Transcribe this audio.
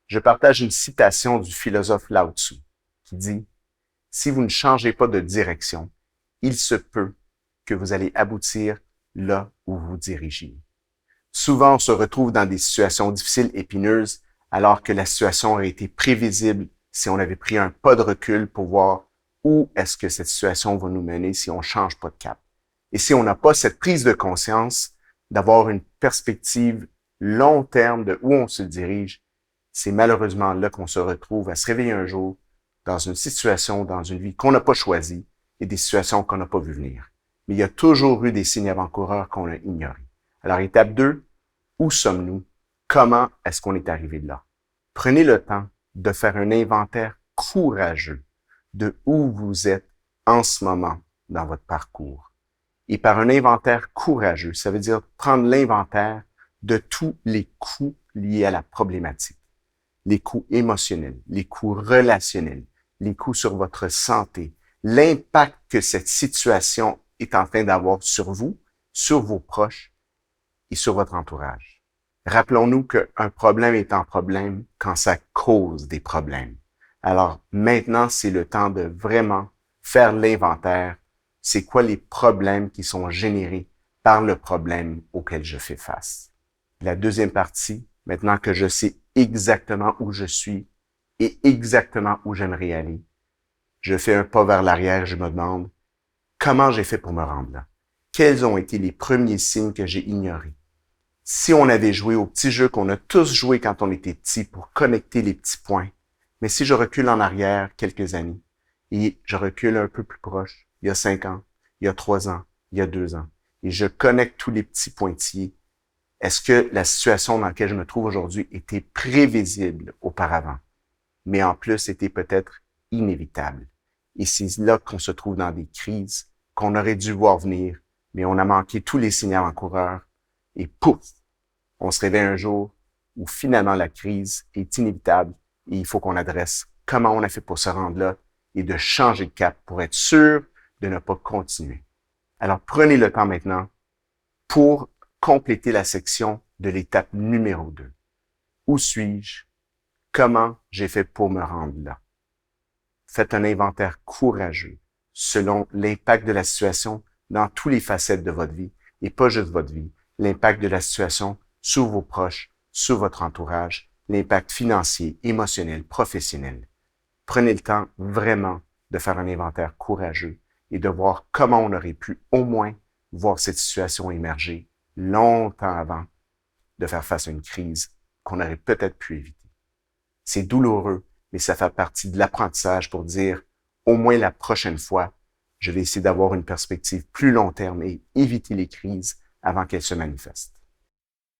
Je partage une citation du philosophe Lao Tzu qui dit « Si vous ne changez pas de direction, il se peut que vous allez aboutir là où vous dirigez. » Souvent, on se retrouve dans des situations difficiles, épineuses, alors que la situation aurait été prévisible si on avait pris un pas de recul pour voir où est-ce que cette situation va nous mener si on ne change pas de cap. Et si on n'a pas cette prise de conscience d'avoir une perspective long terme de où on se dirige, c'est malheureusement là qu'on se retrouve à se réveiller un jour dans une situation, dans une vie qu'on n'a pas choisie et des situations qu'on n'a pas vu venir. Mais il y a toujours eu des signes avant-coureurs qu'on a ignorés. Alors, étape 2, où sommes-nous? Comment est-ce qu'on est arrivé de là? Prenez le temps de faire un inventaire courageux de où vous êtes en ce moment dans votre parcours. Et par un inventaire courageux, ça veut dire prendre l'inventaire de tous les coûts liés à la problématique. Les coûts émotionnels, les coûts relationnels, les coûts sur votre santé, l'impact que cette situation est en train d'avoir sur vous, sur vos proches et sur votre entourage. Rappelons-nous qu'un problème est un problème quand ça cause des problèmes. Alors maintenant, c'est le temps de vraiment faire l'inventaire. C'est quoi les problèmes qui sont générés par le problème auquel je fais face. La deuxième partie, maintenant que je sais exactement où je suis et exactement où j'aimerais aller, je fais un pas vers l'arrière et je me demande comment j'ai fait pour me rendre là. Quels ont été les premiers signes que j'ai ignorés? Si on avait joué au petit jeu qu'on a tous joué quand on était petit pour connecter les petits points, mais si je recule en arrière quelques années et je recule un peu plus proche, il y a 5 ans, il y a 3 ans, il y a 2 ans, et je connecte tous les petits pointillés, est-ce que la situation dans laquelle je me trouve aujourd'hui était prévisible auparavant, mais en plus était peut-être inévitable? Et c'est là qu'on se trouve dans des crises qu'on aurait dû voir venir, mais on a manqué tous les signaux avant-coureurs et pouf, on se réveille un jour où finalement la crise est inévitable et il faut qu'on adresse comment on a fait pour se rendre là et de changer de cap pour être sûr de ne pas continuer. Alors prenez le temps maintenant pour compléter la section de l'étape numéro 2. Où suis-je? Comment j'ai fait pour me rendre là? Faites un inventaire courageux selon l'impact de la situation dans toutes les facettes de votre vie et pas juste votre vie. L'impact de la situation sur vos proches, sur votre entourage, l'impact financier, émotionnel, professionnel. Prenez le temps vraiment de faire un inventaire courageux et de voir comment on aurait pu au moins voir cette situation émerger longtemps avant de faire face à une crise qu'on aurait peut-être pu éviter. C'est douloureux, mais ça fait partie de l'apprentissage pour dire, au moins la prochaine fois, je vais essayer d'avoir une perspective plus long terme et éviter les crises avant qu'elles se manifestent.